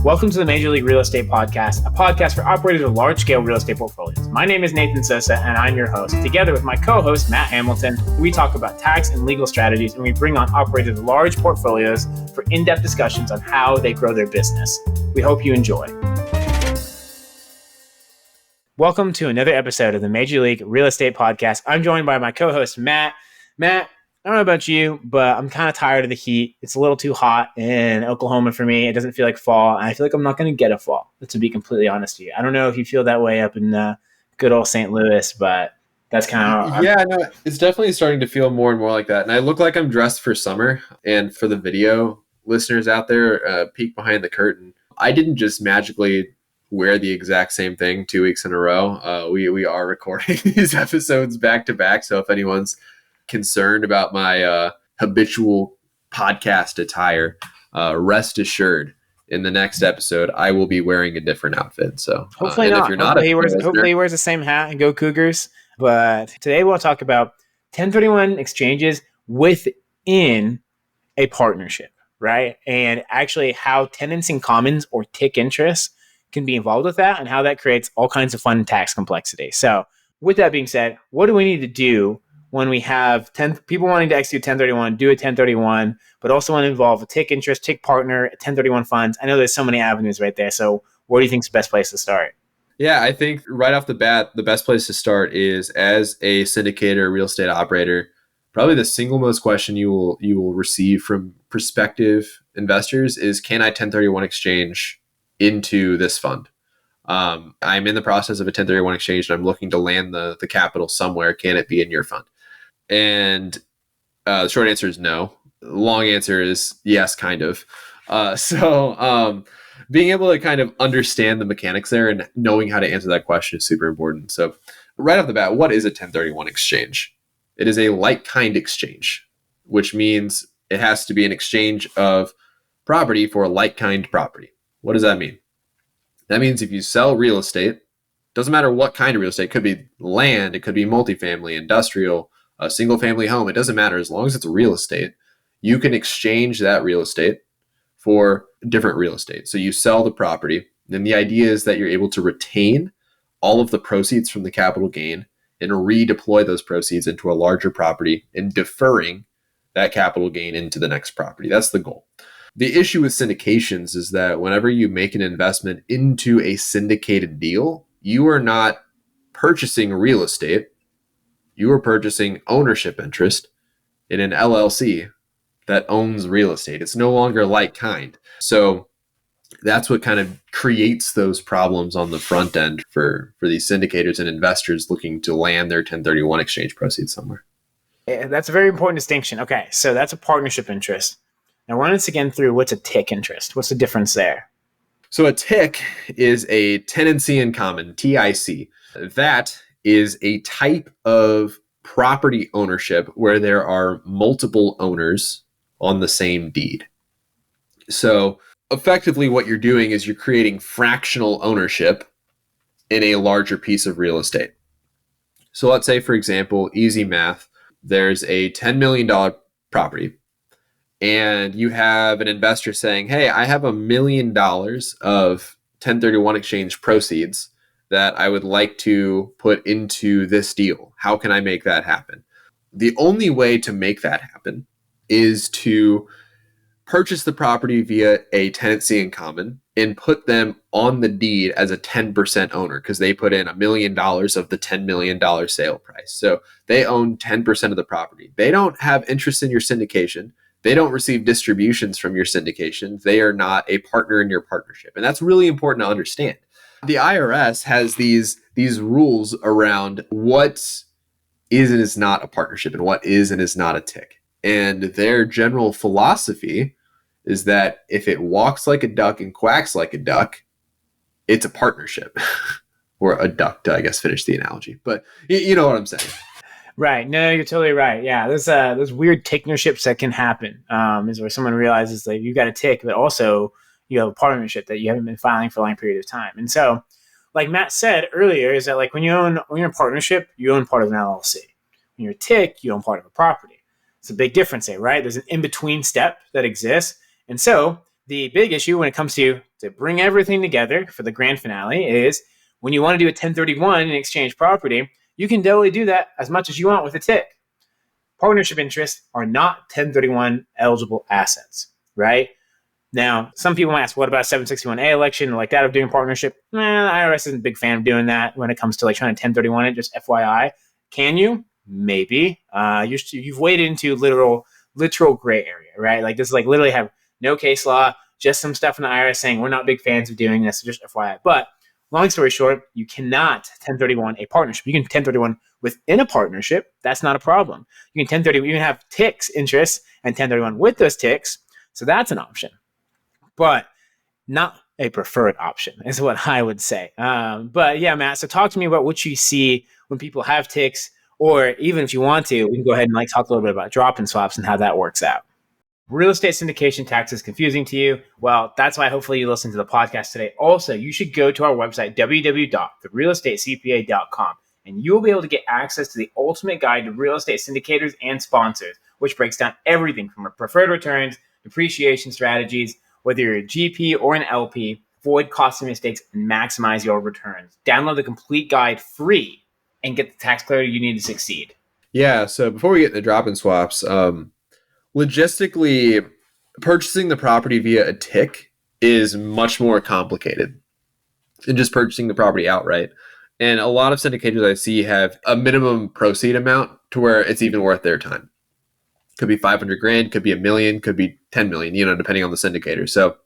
Welcome to the Major League Real Estate Podcast, a podcast for operators of large-scale real estate portfolios. My name is Nathan Sosa, and I'm your host. Together with my co-host, Matt Hamilton, we talk about tax and legal strategies, and we bring on operators of large portfolios for in-depth discussions on how they grow their business. We hope you enjoy. Welcome to another episode of the Major League Real Estate Podcast. I'm joined by my co-host, Matt. Matt, I don't know about you, but I'm kind of tired of the heat. It's a little too hot in Oklahoma for me. It doesn't feel like fall. And I feel like I'm not going to get a fall, to be completely honest with you. I don't know if you feel that way up in good old St. Louis, but that's kind of... Yeah, no, it's definitely starting to feel more and more like that. And I look like I'm dressed for summer. And for the video listeners out there, peek behind the curtain. I didn't just magically wear the exact same thing 2 weeks in a row. We are recording these episodes back to back. So if anyone's concerned about my habitual podcast attire, rest assured in the next episode I will be wearing a different outfit. So hopefully not. Hopefully he wears the same hat and go Cougars. But today we'll talk about 1031 exchanges within a partnership, right? And actually how tenants-in-common or TIC interests can be involved with that and how that creates all kinds of fun tax complexity. So with that being said, what do we need to do when we have 10 people wanting to execute 1031, do a 1031, but also want to involve a TIC interest, TIC partner, 1031 funds? I know there's so many avenues right there. So where do you think is the best place to start? Yeah, I think right off the bat, the best place to start is as a syndicator, real estate operator. Probably the single most question you will receive from prospective investors is, can I 1031 exchange into this fund? I'm in the process of a 1031 exchange and I'm looking to land the capital somewhere. Can it be in your fund? And the short answer is no. The long answer is yes, kind of. So being able to kind of understand the mechanics there and knowing how to answer that question is super important. So right off the bat, what is a 1031 exchange? It is a like-kind exchange, which means it has to be an exchange of property for a like-kind property. What does that mean? That means if you sell real estate, doesn't matter what kind of real estate, it could be land, it could be multifamily, industrial, a single family home, it doesn't matter. As long as it's real estate, you can exchange that real estate for different real estate. So you sell the property, and the idea is that you're able to retain all of the proceeds from the capital gain and redeploy those proceeds into a larger property and deferring that capital gain into the next property. That's the goal. The issue with syndications is that whenever you make an investment into a syndicated deal, you are not purchasing real estate. You are purchasing ownership interest in an LLC that owns real estate. It's no longer like kind. So that's what kind of creates those problems on the front end for these syndicators and investors looking to land their 1031 exchange proceeds somewhere. Yeah, that's a very important distinction. Okay, so that's a partnership interest. Now run us again through what's a TIC interest. What's the difference there? So a TIC is a tenancy-in-common, TIC. That is a type of property ownership where there are multiple owners on the same deed. So effectively what you're doing is you're creating fractional ownership in a larger piece of real estate. So let's say, for example, easy math, there's a $10 million property. And you have an investor saying, hey, I have $1 million of 1031 exchange proceeds that I would like to put into this deal. How can I make that happen? The only way to make that happen is to purchase the property via a tenancy-in-common and put them on the deed as a 10% owner because they put in $1 million of the $10 million sale price. So they own 10% of the property. They don't have interest in your syndication. They don't receive distributions from your syndication. They are not a partner in your partnership. And that's really important to understand. The IRS has these rules around what is and is not a partnership and what is and is not a TIC. And their general philosophy is that if it walks like a duck and quacks like a duck, it's a partnership. Or a duck to, I guess, finish the analogy. But you know what I'm saying. Right. No, you're totally right. Yeah, there's weird partnerships that can happen. Is where someone realizes that you got a TIC, but also you have a partnership that you haven't been filing for a long period of time. And so, like Matt said earlier, is that like when you're in a partnership, you own part of an LLC. When you're a TIC, you own part of a property. It's a big difference there, right? There's an in-between step that exists. And so the big issue when it comes to to bring everything together for the grand finale is when you want to do a 1031 and exchange property, you can totally do that as much as you want with a TIC. Partnership interests are not 1031 eligible assets, right? Now, some people might ask, what about 761A election, like that of doing partnership? The IRS isn't a big fan of doing that when it comes to like trying to 1031 it, just FYI. Can you? Maybe. You've waded into literal gray area, right? Like this is like literally have no case law, just some stuff in the IRS saying we're not big fans of doing this, so just FYI. But long story short, you cannot 1031 a partnership. You can 1031 within a partnership. That's not a problem. You can 1031, you can have TICs interests and 1031 with those TICs. So that's an option, but not a preferred option is what I would say. But yeah, Matt, so talk to me about what you see when people have TICs, or even if you want to, we can go ahead and like talk a little bit about drop-in swaps and how that works out. Real estate syndication tax is confusing to you? Well, that's why hopefully you listen to the podcast today. Also, you should go to our website, www.therealestatecpa.com, and you will be able to get access to the ultimate guide to real estate syndicators and sponsors, which breaks down everything from preferred returns, depreciation strategies, whether you're a GP or an LP, avoid costly mistakes, and maximize your returns. Download the complete guide free and get the tax clarity you need to succeed. Yeah, so before we get into drop-in swaps, logistically, purchasing the property via a TIC is much more complicated than just purchasing the property outright. And a lot of syndicators I see have a minimum proceed amount to where it's even worth their time. Could be 500 grand, could be $1 million, could be 10 million, depending on the syndicator. So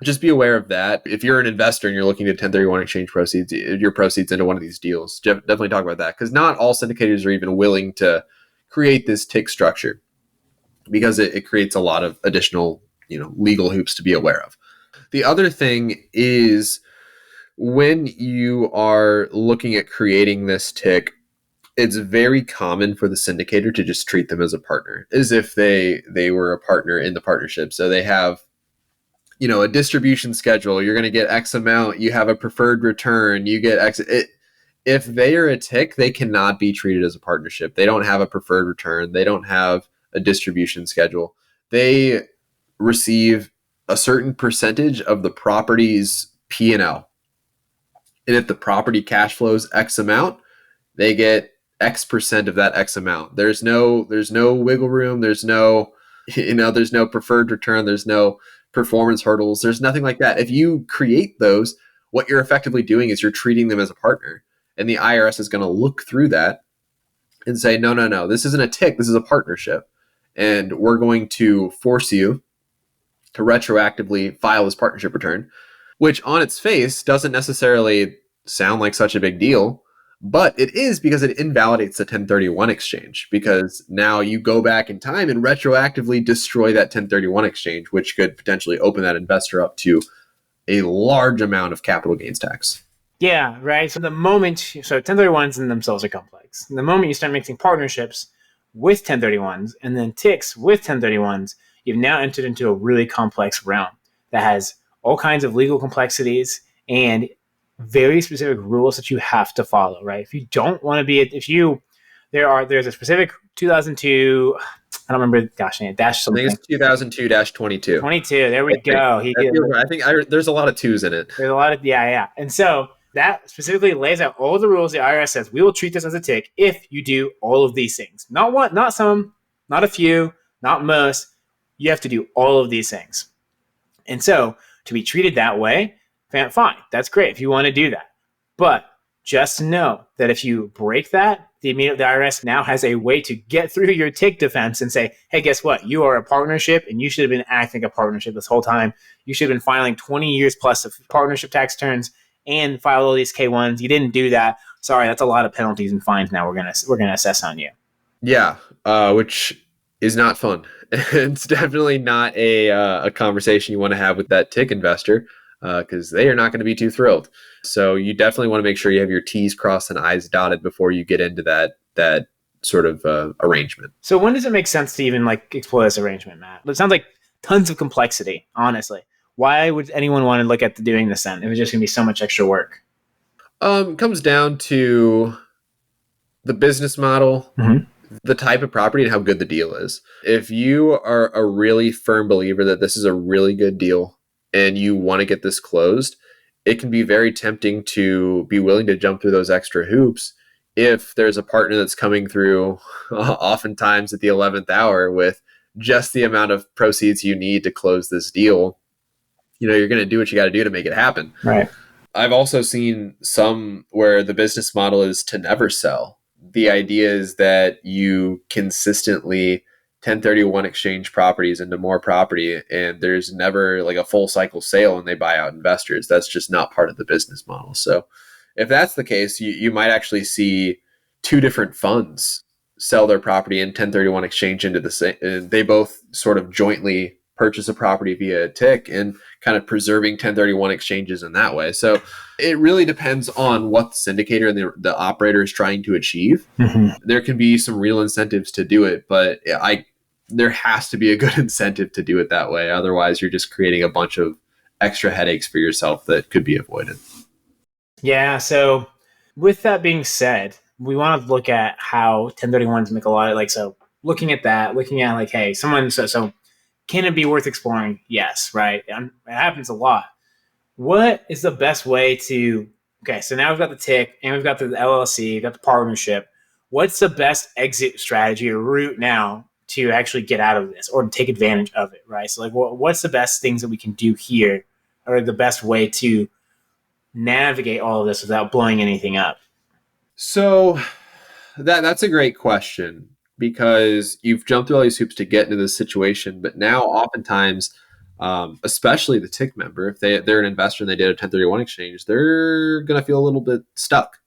just be aware of that. If you're an investor and you're looking to 1031 exchange your proceeds into one of these deals, definitely talk about that, because not all syndicators are even willing to create this TIC structure, because it creates a lot of additional, legal hoops to be aware of. The other thing is, when you are looking at creating this TIC, it's very common for the syndicator to just treat them as a partner, as if they were a partner in the partnership. So they have, a distribution schedule. You're going to get X amount. You have a preferred return. You get X. If they are a TIC, they cannot be treated as a partnership. They don't have a preferred return. They don't have a distribution schedule. They receive a certain percentage of the property's P&L. And if the property cash flows X amount, they get X percent of that X amount. There's no wiggle room. There's no preferred return. There's no performance hurdles. There's nothing like that. If you create those, what you're effectively doing is you're treating them as a partner. And the IRS is going to look through that and say, no, this isn't a TIC. This is a partnership. And we're going to force you to retroactively file this partnership return, which on its face doesn't necessarily sound like such a big deal, but it is, because it invalidates the 1031 exchange, because now you go back in time and retroactively destroy that 1031 exchange, which could potentially open that investor up to a large amount of capital gains tax. Yeah, right. So 1031s in themselves are complex. The moment you start mixing partnerships with 1031s and then TICs with 1031s, you've now entered into a really complex realm that has all kinds of legal complexities and very specific rules that you have to follow, right? If you don't want to be, there's a specific 2002, I don't remember, dash something. I think it's 2002-22. 22, there we go. I think there's a lot of twos in it. There's a lot of, yeah. And so that specifically lays out all the rules. The IRS says, we will treat this as a TIC if you do all of these things. Not one, not some, not a few, not most. You have to do all of these things. And so to be treated that way, fine, that's great if you want to do that. But just know that if you break that, the IRS now has a way to get through your TIC defense and say, hey, guess what? You are a partnership and you should have been acting a partnership this whole time. You should have been filing 20 years plus of partnership tax returns and file all these K1s. You didn't do that. Sorry, that's a lot of penalties and fines now we're gonna assess on you. Yeah, which is not fun. It's definitely not a conversation you want to have with that TIC investor, because they are not going to be too thrilled. So you definitely want to make sure you have your T's crossed and I's dotted before you get into that sort of arrangement. So when does it make sense to even explore this arrangement, Matt? It sounds like tons of complexity, honestly. Why would anyone want to look at doing this then? It was just going to be so much extra work. It comes down to the business model, the type of property, and how good the deal is. If you are a really firm believer that this is a really good deal and you want to get this closed, it can be very tempting to be willing to jump through those extra hoops if there's a partner that's coming through oftentimes at the 11th hour with just the amount of proceeds you need to close this deal. You're going to do what you got to do to make it happen. Right. I've also seen some where the business model is to never sell. The idea is that you consistently 1031 exchange properties into more property, and there's never like a full cycle sale and they buy out investors. That's just not part of the business model. So if that's the case, you might actually see two different funds sell their property and 1031 exchange into the same, and they both sort of jointly purchase a property via a TIC and kind of preserving 1031 exchanges in that way. So it really depends on what the syndicator and the operator is trying to achieve. Mm-hmm. There can be some real incentives to do it, but there has to be a good incentive to do it that way. Otherwise, you're just creating a bunch of extra headaches for yourself that could be avoided. Yeah. So with that being said, we want to look at how 1031s make a lot of so looking at like, hey, someone, so can it be worth exploring? Yes, right? It happens a lot. What is the best way to, okay, so now we've got the TIC and we've got the LLC, we've got the partnership. What's the best exit strategy or route now to actually get out of this or to take advantage of it, right? So what's the best things that we can do here or the best way to navigate all of this without blowing anything up? So that's a great question, because you've jumped through all these hoops to get into this situation. But now oftentimes, especially the TIC member, if they're an investor and they did a 1031 exchange, they're going to feel a little bit stuck.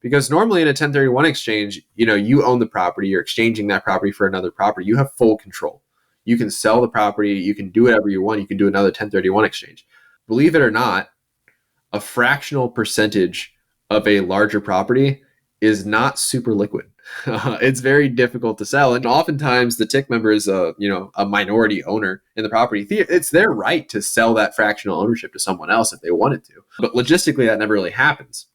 Because normally in a 1031 exchange, you own the property, you're exchanging that property for another property. You have full control. You can sell the property, you can do whatever you want, you can do another 1031 exchange. Believe it or not, a fractional percentage of a larger property is not super liquid. It's very difficult to sell. And oftentimes the TIC member is a minority owner in the property. It's their right to sell that fractional ownership to someone else if they wanted to. But logistically, that never really happens.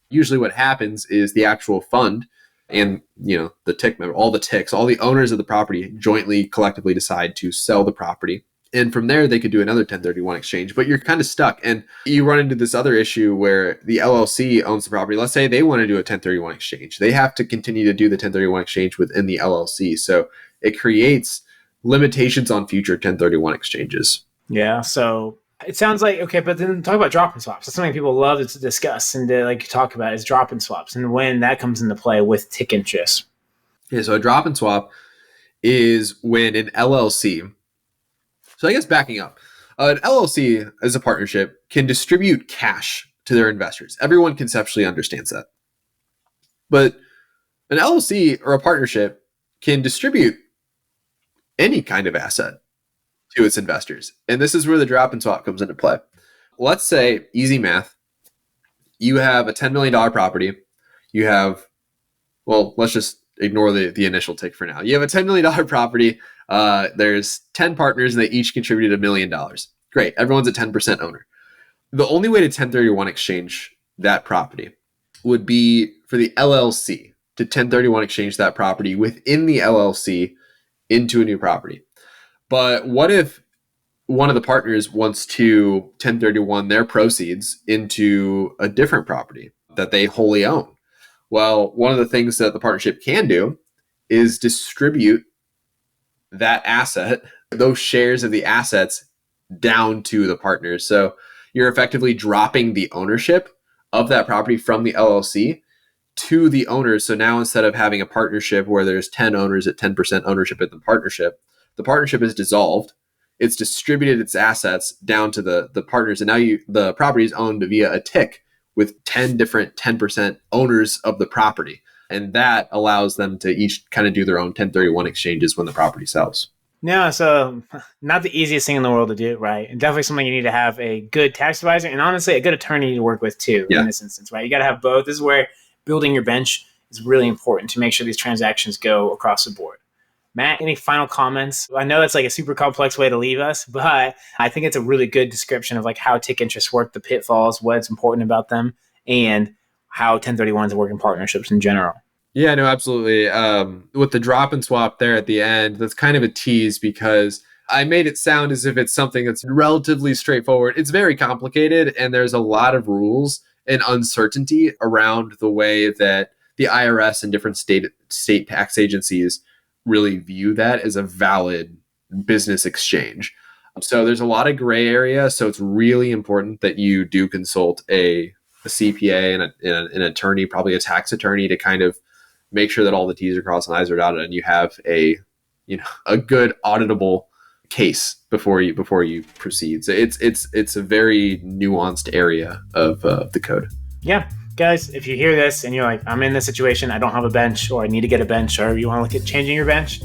Usually what happens is the actual fund and the TIC member, all the TICs, all the owners of the property jointly collectively decide to sell the property. And from there, they could do another 1031 exchange, but you're kind of stuck. And you run into this other issue where the LLC owns the property. Let's say they want to do a 1031 exchange. They have to continue to do the 1031 exchange within the LLC. So it creates limitations on future 1031 exchanges. Yeah. So it sounds like, okay, but then talk about drop-in swaps. That's something people love to discuss and to talk about is drop-in swaps and when that comes into play with TIC interest. Yeah, so a drop-in swap is when an LLC, so I guess backing up, an LLC as a partnership can distribute cash to their investors. Everyone conceptually understands that. But an LLC or a partnership can distribute any kind of asset to its investors. And this is where the drop-in swap comes into play. Let's say, easy math, you have a $10 million property. You have, let's just ignore the initial TIC for now. You have a $10 million property. There's 10 partners and they each contributed $1 million. Great. Everyone's a 10% owner. The only way to 1031 exchange that property would be for the LLC to 1031 exchange that property within the LLC into a new property. But what if one of the partners wants to 1031 their proceeds into a different property that they wholly own? Well, one of the things that the partnership can do is distribute that asset, those shares of the assets, down to the partners. So you're effectively dropping the ownership of that property from the LLC to the owners. So now instead of having a partnership where there's 10 owners at 10% ownership in the partnership is dissolved. It's distributed its assets down to the partners. And now the property is owned via a TIC with 10 different 10% owners of the property. And that allows them to each kind of do their own 1031 exchanges when the property sells. No, so not the easiest thing in the world to do, right? And definitely something you need to have a good tax advisor and honestly a good attorney to work with too in this instance, right? You got to have both. This is where building your bench is really important to make sure these transactions go across the board. Matt, any final comments? I know it's a super complex way to leave us, but I think it's a really good description of how TIC interests work, the pitfalls, what's important about them, and how 1031s work in partnerships in general. Yeah, no, absolutely. With the drop and swap there at the end, that's kind of a tease because I made it sound as if it's something that's relatively straightforward. It's very complicated, and there's a lot of rules and uncertainty around the way that the IRS and different state tax agencies really view that as a valid business exchange. So there's a lot of gray area. So it's really important that you do consult a CPA and an attorney, probably a tax attorney, to kind of make sure that all the T's are crossed and I's are dotted, and you have a good auditable case before you proceed. So it's a very nuanced area of the code. Yeah. Guys, if you hear this and you're like, I'm in this situation, I don't have a bench, or I need to get a bench, or you want to look at changing your bench,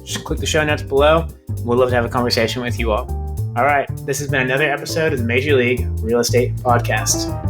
just click the show notes below. We'd love to have a conversation with you all. All right. This has been another episode of the Major League Real Estate Podcast.